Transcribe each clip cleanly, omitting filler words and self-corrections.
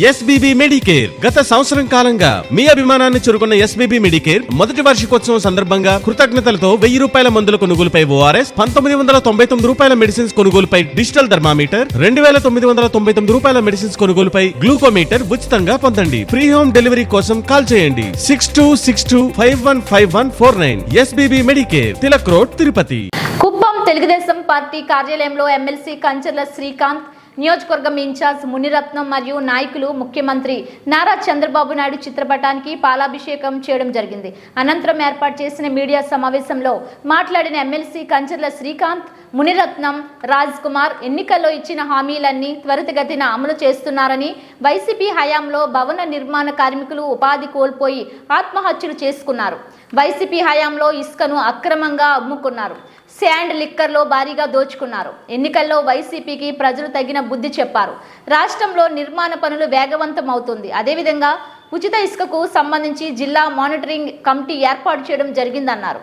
SBB Medicare గత సంవత్సరం కాలంగా మీ అభిమానాన్ని చురుకున్న ఎస్బీబీ మెడికేర్ మొదటి వార్షికోత్సవం సందర్భంగా కృతజ్ఞతలతో 1000 రూపాయల మందుల కొనుగోలుపై ఓఆర్ఎస్, 1999 రూపాయల మెడిసిన్స్ కొనుగోలుపై డిజిటల్ థర్మామీటర్, 2999 రూపాయల మెడిసిన్స్ కొనుగోలుపై గ్లూకోమీటర్ ఉచితంగా పొందండి. ఫ్రీ హోమ్ డెలివరీ కోసం కాల్ చేయండి 6262515149. SBB Medicare, Tilak road, Tirupati. Kuppam Telugu Desam party కార్యాలయంలో ఎమ్మెల్సీ కంచర్ల శ్రీకాంత్, నియోజకవర్గం ఇన్ఛార్జ్ మునిరత్నం మరియు నాయకులు ముఖ్యమంత్రి నారా చంద్రబాబు నాయుడు చిత్రపటానికి పాలాభిషేకం చేయడం జరిగింది. అనంతరం ఏర్పాటు చేసిన మీడియా సమావేశంలో మాట్లాడిన ఎమ్మెల్సీ కంచర్ల శ్రీకాంత్, మునిరత్నం, రాజ్ కుమార్ ఎన్నికల్లో ఇచ్చిన హామీలన్నీ త్వరితగతిన అమలు చేస్తున్నారని, వైసీపీ హయాంలో భవన నిర్మాణ కార్మికులు ఉపాధి కోల్పోయి ఆత్మహత్యలు చేసుకున్నారు. వైసీపీ హయాంలో ఇసుకను అక్రమంగా అమ్ముకున్నారు. శాండ్ లిక్కర్లో భారీగా దోచుకున్నారు. ఎన్నికల్లో వైసీపీకి ప్రజలు తగిన బుద్ధి చెప్పారు. రాష్ట్రంలో నిర్మాణ పనులు వేగవంతం అవుతుంది. అదేవిధంగా ఉచిత ఇసుకకు సంబంధించి జిల్లా మానిటరింగ్ కమిటీ ఏర్పాటు చేయడం జరిగిందన్నారు.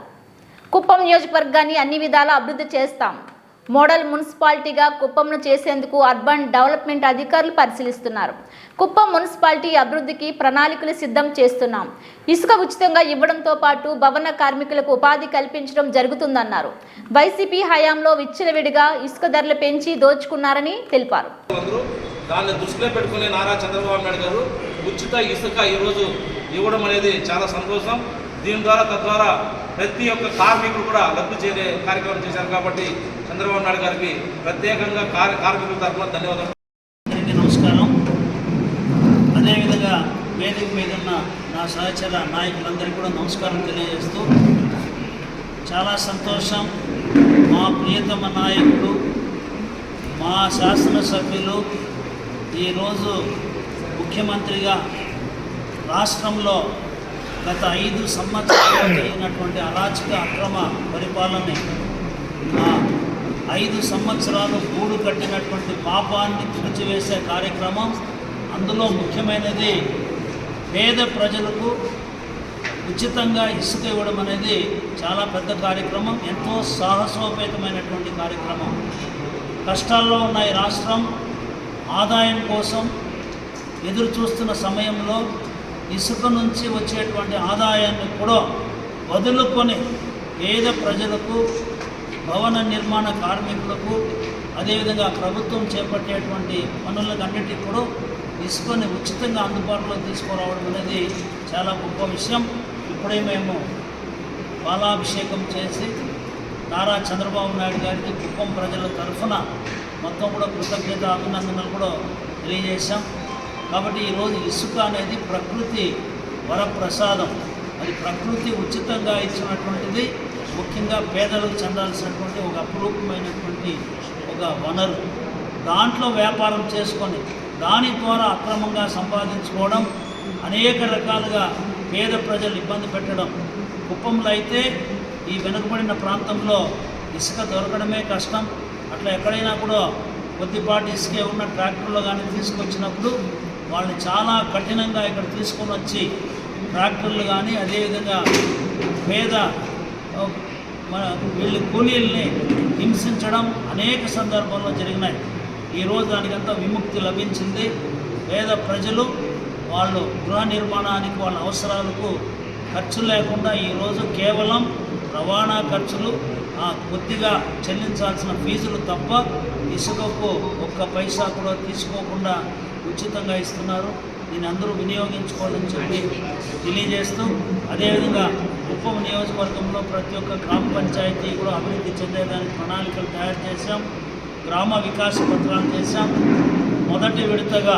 కుప్పం నియోజకవర్గాన్ని అన్ని విధాలా అభివృద్ధి చేస్తాం. మోడల్ మున్సిపాలిటీగా కుప్పంను చేసేందుకు అర్బన్ డెవలప్మెంట్ అధికారులు పరిశీలిస్తున్నారు. కుప్పం మున్సిపాలిటీ అభివృద్ధికి ప్రణాళికలు సిద్ధం చేస్తున్నాం. ఇసుక ఉచితంగా ఇవ్వడంతో పాటు భవన కార్మికులకు ఉపాధి కల్పించడం జరుగుతుందన్నారు. వైసీపీ హయాంలో విచ్చలవిడిగా ఇసుక ధరలు పెంచి దోచుకున్నారని తెలిపారు. దాన్ని దృష్టిలో పెట్టుకుని నారా చంద్రబాబు నాయుడు గారు ఉచిత ఇసుక ఈరోజు ఇవ్వడం అనేది చాలా సంతోషం. దీని ద్వారా తద్వారా ప్రతి ఒక్క కార్మికులు కూడా లబ్ధి చేరే కార్యక్రమం చేశారు. కాబట్టి చంద్రబాబు నాయుడు గారికి ప్రత్యేకంగా కార్మికుల తరఫున ధన్యవాదాలు. నమస్కారం. అదేవిధంగా వేదిక మీద ఉన్న నా సహచర నాయకులందరికీ కూడా నమస్కారం తెలియజేస్తూ, చాలా సంతోషం. మా ప్రియతమ నాయకుడు, మా శాసనసభ్యులు ఈరోజు ముఖ్యమంత్రిగా రాష్ట్రంలో గత 5 సంవత్సరాలు జరిగినటువంటి అరాచక అక్రమ పరిపాలన, 5 సంవత్సరాలు గూడు కట్టినటువంటి పాపాన్ని తుడిచివేసే కార్యక్రమం, అందులో ముఖ్యమైనది పేద ప్రజలకు ఉచితంగా ఇసుక ఇవ్వడం అనేది చాలా పెద్ద కార్యక్రమం, ఎంతో సాహసోపేతమైనటువంటి కార్యక్రమం. కష్టాల్లో ఉన్న ఈ రాష్ట్రం ఆదాయం కోసం ఎదురు చూస్తున్న సమయంలో ఇసుక నుంచి వచ్చేటువంటి ఆదాయాన్ని కూడా వదులుకొని పేద ప్రజలకు, భవన నిర్మాణ కార్మికులకు, అదేవిధంగా ప్రభుత్వం చేపట్టేటువంటి పనులకన్నిటికీ కూడా ఇసుకని ఉచితంగా అందుబాటులో తీసుకురావడం అనేది చాలా గొప్ప విషయం. ఇప్పుడే మేము పాలాభిషేకం చేసి నారా చంద్రబాబు నాయుడు గారికి కుప్పం ప్రజల తరఫున మొత్తం కూడా కృతజ్ఞత అభినందనలు కూడా తెలియజేశాం. కాబట్టి ఈరోజు ఇసుక అనేది ప్రకృతి వరప్రసాదం. అది ప్రకృతి ఉచితంగా ఇచ్చినటువంటిది. ముఖ్యంగా పేదలకు చెందాల్సినటువంటి ఒక అపురూపమైనటువంటి ఒక వనరు. దాంట్లో వ్యాపారం చేసుకొని దాని ద్వారా అక్రమంగా సంపాదించుకోవడం, అనేక రకాలుగా పేద ప్రజలు ఇబ్బంది పెట్టడం. కుప్పంలో అయితే ఈ వెనుకబడిన ప్రాంతంలో ఇసుక దొరకడమే కష్టం. అట్లా ఎక్కడైనా కూడా కొద్దిపాటి ఇసుకే ఉన్న ట్రాక్టర్లో కానీ తీసుకొచ్చినప్పుడు వాళ్ళని చాలా కఠినంగా ఇక్కడ తీసుకొని వచ్చి ట్రాక్టర్లు కానీ, అదేవిధంగా పేద వీళ్ళ కూలీల్ని హింసించడం అనేక సందర్భాల్లో జరిగినాయి. ఈరోజు దానికంతా విముక్తి లభించింది. పేద ప్రజలు వాళ్ళు గృహ నిర్మాణానికి వాళ్ళ అవసరాలకు ఖర్చు లేకుండా ఈరోజు కేవలం రవాణా ఖర్చులు, కొద్దిగా చెల్లించాల్సిన ఫీజులు తప్ప ఇసుకకు ఒక్క పైసా కూడా తీసుకోకుండా ఉచితంగా ఇస్తున్నారు. దీన్ని అందరూ వినియోగించుకోవాలని చెప్పి తెలియజేస్తూ, అదేవిధంగా కుప్పం నియోజకవర్గంలో ప్రతి ఒక్క గ్రామ పంచాయతీ కూడా అభివృద్ధి చెందేదానికి ప్రణాళికలు తయారు చేశాం. గ్రామ వికాస పత్రాలు చేశాం. మొదటి విడతగా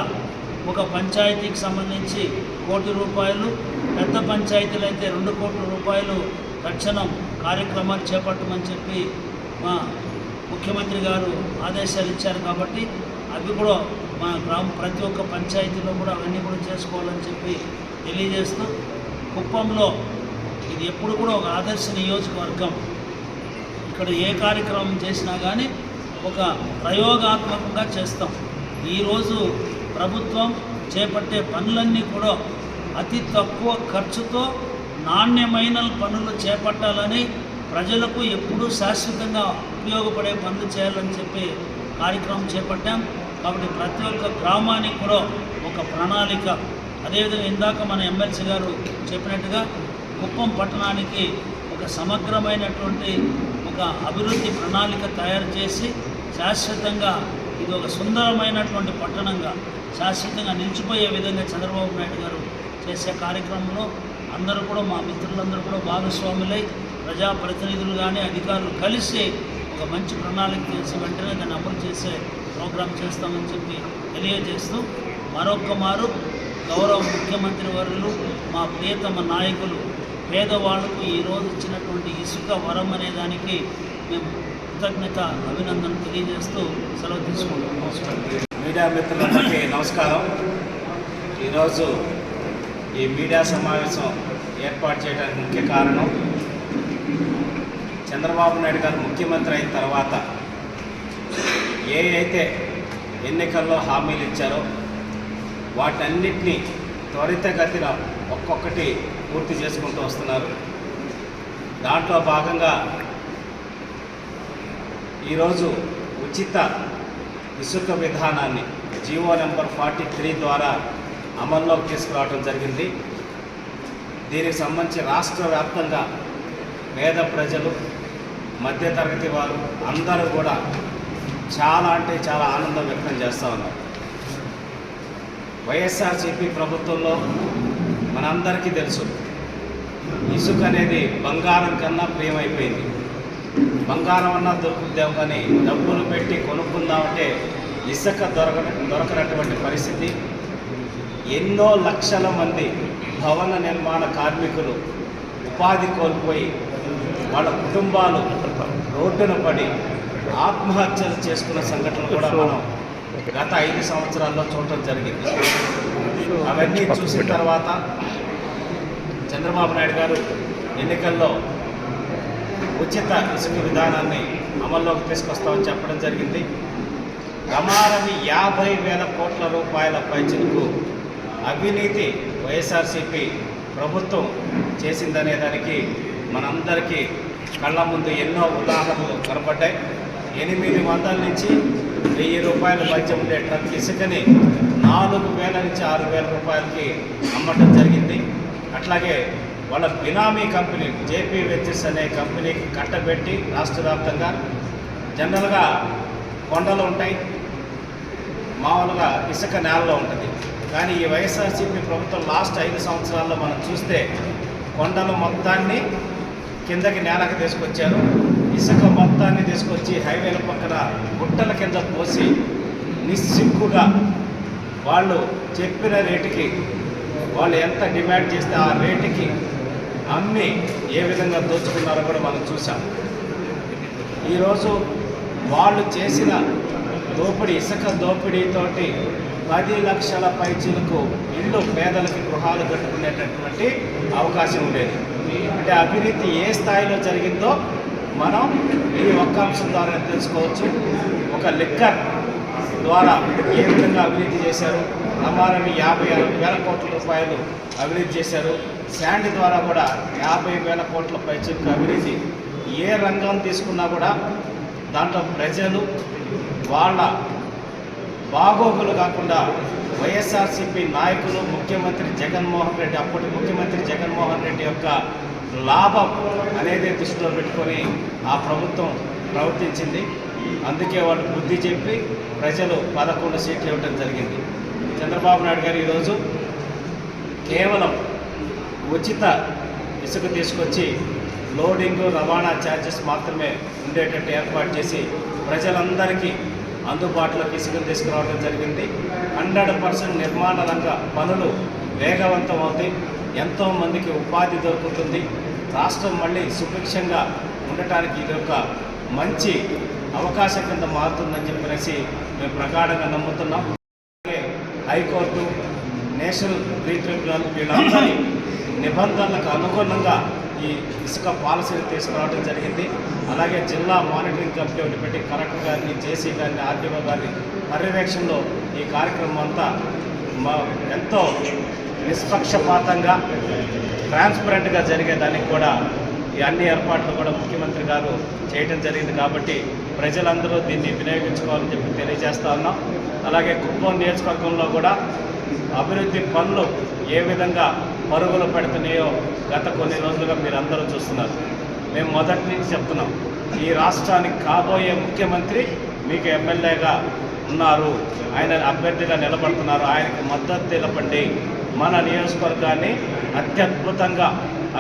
ఒక పంచాయతీకి సంబంధించి 1 కోటి రూపాయలు, పెద్ద పంచాయతీలు అయితే 2 కోట్ల రూపాయలు తక్షణం కార్యక్రమాలు చేపట్టమని చెప్పి మా ముఖ్యమంత్రి గారు ఆదేశాలు ఇచ్చారు. కాబట్టి అవి కూడా మా ప్రతి ఒక్క పంచాయతీలో కూడా అవన్నీ కూడా చేసుకోవాలని చెప్పి తెలియజేస్తూ, కుప్పంలో ఇది ఎప్పుడు కూడా ఒక ఆదర్శ నియోజకవర్గం. ఇక్కడ ఏ కార్యక్రమం చేసినా కానీ ఒక ప్రయోగాత్మకంగా చేస్తాం. ఈరోజు ప్రభుత్వం చేపట్టే పనులన్నీ కూడా అతి తక్కువ ఖర్చుతో నాణ్యమైన పనులు చేపట్టాలని, ప్రజలకు ఎప్పుడూ శాశ్వతంగా ఉపయోగపడే పనులు చేయాలని చెప్పి కార్యక్రమం చేపట్టాం. కాబట్టి ప్రతి ఒక్క గ్రామానికి కూడా ఒక ఒక ప్రణాళిక, అదేవిధంగా ఇందాక మన ఎమ్మెల్సీ గారు చెప్పినట్టుగా కుప్పం పట్టణానికి ఒక సమగ్రమైనటువంటి ఒక అభివృద్ధి ప్రణాళిక తయారు చేసి శాశ్వతంగా ఇది ఒక సుందరమైనటువంటి పట్టణంగా శాశ్వతంగా నిలిచిపోయే విధంగా చంద్రబాబు నాయుడు గారు చేసే కార్యక్రమంలో అందరూ కూడా, మా మిత్రులందరూ కూడా భాగస్వాములై ప్రజాప్రతినిధులు కానీ అధికారులు కలిసి ఒక మంచి ప్రణాళిక చేసి వెంటనే దాన్ని అమలు చేసే ప్రోగ్రాం చేస్తామని చెప్పి తెలియజేస్తూ మరొక్కమారు గౌరవ ముఖ్యమంత్రి వర్యులు, మా ప్రియతమ నాయకులు పేదవాళ్లకు ఈరోజు ఇచ్చినటువంటి ఇసుక వరం అనే దానికి మేము కృతజ్ఞత అభినందనలు తెలియజేస్తూ సెలవు తీసుకుంటాం. మీడియా మిత్రులందరికీ నమస్కారం. ఈరోజు ఈ మీడియా సమావేశం ఏర్పాటు చేయడానికి ముఖ్య కారణం, చంద్రబాబు నాయుడు గారు ముఖ్యమంత్రి అయిన తర్వాత అయితే ఎన్నికల్లో హామీలు ఇచ్చారో వాటన్నిటినీ త్వరితగతిన ఒక్కొక్కటి పూర్తి చేసుకుంటూ వస్తున్నారు. దాంట్లో భాగంగా ఈరోజు ఉచిత ఇసుక విధానాన్ని జీవో నెంబర్ 43 ద్వారా అమల్లోకి తీసుకురావడం జరిగింది. దీనికి సంబంధించి రాష్ట్ర వ్యాప్తంగా పేద ప్రజలు, మధ్యతరగతి వారు అందరూ కూడా చాలా అంటే చాలా ఆనందం వ్యక్తం చేస్తూ ఉన్నారు. వైఎస్ఆర్సీపీ ప్రభుత్వంలో మనందరికీ తెలుసు, ఇసుక అనేది బంగారం కన్నా ప్రియమైపోయింది. బంగారం అన్నా దొరుకుద్దాం కానీ డబ్బులు పెట్టి కొనుక్కుందామంటే ఇసుక దొరకనటువంటి పరిస్థితి. ఎన్నో లక్షల మంది భవన నిర్మాణ కార్మికులు ఉపాధి కోల్పోయి వాళ్ళ కుటుంబాలు రోడ్డున పడి ఆత్మహత్యలు చేసుకున్న సంఘటనలు కూడా మనం గత 5 సంవత్సరాల్లో చూడటం జరిగింది. అవన్నీ చూసిన తర్వాత చంద్రబాబు నాయుడు గారు ఎన్నికల్లో ఉచిత ఇసుక విధానాన్ని అమల్లోకి తీసుకొస్తామని చెప్పడం జరిగింది. రమారమి 50,000 కోట్ల రూపాయల పైచిలకు అవినీతి వైఎస్ఆర్సీపీ ప్రభుత్వం చేసిందనే దానికి మనందరికీ కళ్ళ ముందు ఎన్నో ఉదాహరణలు కనపడ్డాయి. 800 నుంచి 1000 రూపాయల మధ్య ఉండే ట్రక్ ఇసుకని 4,000 నుంచి 6,000 రూపాయలకి అమ్మటం జరిగింది. అట్లాగే వాళ్ళ బినామీ కంపెనీ జేపీ వెంచర్స్ అనే కంపెనీకి కట్టబెట్టి రాష్ట్ర వ్యాప్తంగా జనరల్గా కొండలు ఉంటాయి, మామూలుగా ఇసుక నేలలో ఉంటుంది. కానీ ఈ వైఎస్ఆర్సీపీ ప్రభుత్వం లాస్ట్ 5 సంవత్సరాల్లో మనం చూస్తే కొండలు మొత్తాన్ని కిందకి నేలకు తీసుకొచ్చారు. ఇసుక మొత్తాన్ని తీసుకొచ్చి హైవేల పక్కన గుట్టల కింద పోసి నిస్సిగ్గుగా వాళ్ళు చెప్పిన రేటుకి, వాళ్ళు ఎంత డిమాండ్ చేస్తే ఆ రేటుకి అమ్మి ఏ విధంగా దోచుకున్నారో కూడా మనం చూసాం. ఈరోజు వాళ్ళు చేసిన దోపిడీ, ఇసుక దోపిడీతోటి 10 లక్షల పైచీలకు ఇల్లు, పేదలకి గృహాలు కట్టుకునేటటువంటి అవకాశం ఉండేది. అంటే అవినీతి ఏ స్థాయిలో జరిగిందో మనం ఈ ఒక్క అంశం ద్వారా తెలుసుకోవచ్చు. ఒక లిక్కర్ ద్వారా ఏ విధంగా అవినీతి చేశారు, రమారమి 50,000 కోట్ల రూపాయలు అవినీతి చేశారు. శాండ్ ద్వారా కూడా 50,000 కోట్ల పైచీలకు అవినీతి. ఏ రంగం తీసుకున్నా కూడా దాంట్లో ప్రజలు వాళ్ళ బాగోగులు కాకుండా వైఎస్ఆర్సీపీ నాయకులు, ముఖ్యమంత్రి జగన్మోహన్ రెడ్డి, అప్పటి ముఖ్యమంత్రి జగన్మోహన్ రెడ్డి యొక్క లాభం అనేది దృష్టిలో పెట్టుకొని ఆ ప్రభుత్వం ప్రవర్తించింది. అందుకే వాళ్ళు బుద్ధి చెప్పి ప్రజలు 11 సీట్లు ఇవ్వడం జరిగింది. చంద్రబాబు నాయుడు గారు ఈరోజు కేవలం ఉచిత ఇసుక తీసుకొచ్చి లోడింగు, రవాణా ఛార్జెస్ మాత్రమే ఉండేటట్టు ఏర్పాటు చేసి ప్రజలందరికీ అందుబాటులోకి ఇసుకను తీసుకురావడం జరిగింది. 100% నిర్మాణ రంగ పనులు వేగవంతం అవుతాయి, ఎంతోమందికి ఉపాధి దొరుకుతుంది. రాష్ట్రం మళ్ళీ సుభిక్షంగా ఉండటానికి ఇది ఒక మంచి అవకాశం కింద మారుతుందని చెప్పేసి మేము ప్రగాఢంగా నమ్ముతున్నాం. అలాగే హైకోర్టు, నేషనల్ గ్రీన్ ట్రిబ్యునల్ వీళ్ళందరి నిబంధనలకు అనుగుణంగా ఈ ఇసుక పాలసీని తీసుకురావడం జరిగింది. అలాగే జిల్లా మానిటరింగ్ కమిటీ ఒకటి పెట్టి కలెక్టర్ గారిని, జేసీ గారిని, ఆర్డీఓ గారిని పర్యవేక్షణలో ఈ కార్యక్రమం అంతా ఎంతో నిష్పక్షపాతంగా, ట్రాన్స్పరెంట్గా జరిగేదానికి కూడా ఈ అన్ని ఏర్పాట్లు కూడా ముఖ్యమంత్రి గారు చేయడం జరిగింది. కాబట్టి ప్రజలందరూ దీన్ని వినియోగించుకోవాలని చెప్పి తెలియజేస్తా ఉన్నాం. అలాగే కుప్పం నియోజకవర్గంలో కూడా అభివృద్ధి పనులు ఏ విధంగా పరుగులు పెడుతున్నాయో గత కొన్ని రోజులుగా మీరు అందరూ చూస్తున్నారు. మేము మొదటి నుంచి చెప్తున్నాం, ఈ రాష్ట్రానికి కాబోయే ముఖ్యమంత్రి మీకు ఎమ్మెల్యేగా ఉన్నారు, ఆయన అభ్యర్థిగా నిలబడుతున్నారు, ఆయనకి మద్దతు తెలపండి, మన నియోజకవర్గాన్ని అత్యద్భుతంగా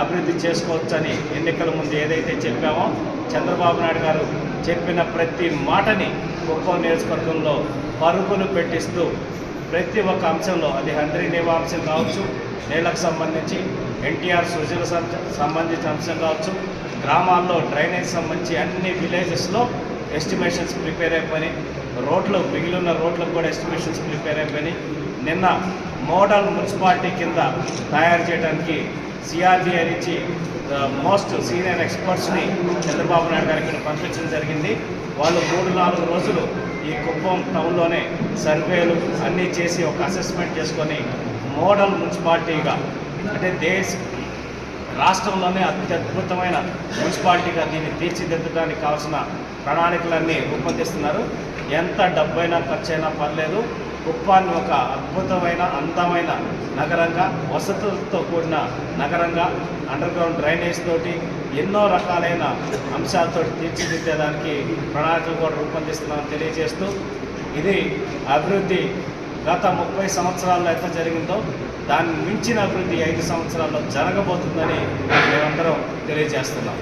అభివృద్ధి చేసుకోవచ్చని ఎన్నికల ముందు ఏదైతే చెప్పామో చంద్రబాబు నాయుడు గారు చెప్పిన ప్రతి మాటని కుప్పం నియోజకవర్గంలో పరుగులు పెట్టిస్తూ ప్రతి ఒక్క అంశంలో, అది హంద్రీ నివాంశం కావచ్చు, నీళ్లకు సంబంధించి ఎన్టీఆర్ సృజన సంబంధించిన అంశం కావచ్చు, గ్రామాల్లో డ్రైనేజ్ సంబంధించి అన్ని విలేజెస్లో ఎస్టిమేషన్స్ ప్రిపేర్ అయిపోయినాయి, రోడ్లు మిగిలిన రోడ్లకు కూడా ఎస్టిమేషన్స్ ప్రిపేర్ అయిపోయినాయి. నిన్న మోడల్ మున్సిపాలిటీ కింద తయారు చేయడానికి సిఆర్డీఐ నుంచి మోస్ట్ సీనియర్ ఎక్స్పర్ట్స్ని చంద్రబాబు నాయుడు గారికి ఇక్కడ పంపించడం జరిగింది. వాళ్ళు 3-4 రోజులు ఈ కుప్పం టౌన్లోనే సర్వేలు అన్నీ చేసి ఒక అసెస్మెంట్ చేసుకొని మోడల్ మున్సిపాలిటీగా, అంటే రాష్ట్రంలోనే అత్యద్భుతమైన మున్సిపాలిటీగా దీన్ని తీర్చిదిద్దడానికి కావాల్సిన ప్రణాళికలన్నీ రూపొందిస్తున్నారు. ఎంత డబ్బైనా ఖర్చైనా పర్లేదు, కుప్పాన్ని ఒక అద్భుతమైన అందమైన నగరంగా, వసతులతో కూడిన నగరంగా, అండర్గ్రౌండ్ డ్రైనేజ్ తోటి ఎన్నో రకాలైన అంశాలతో తీర్చిదిద్దేదానికి ప్రణాళికలు కూడా రూపొందిస్తున్నామని తెలియజేస్తూ, ఇది అభివృద్ధి గత 30 సంవత్సరాల్లో ఎంత జరిగిందో దాన్ని మించిన అభివృద్ధి 5 సంవత్సరాల్లో జరగబోతుందని మేమందరం తెలియజేస్తున్నాం.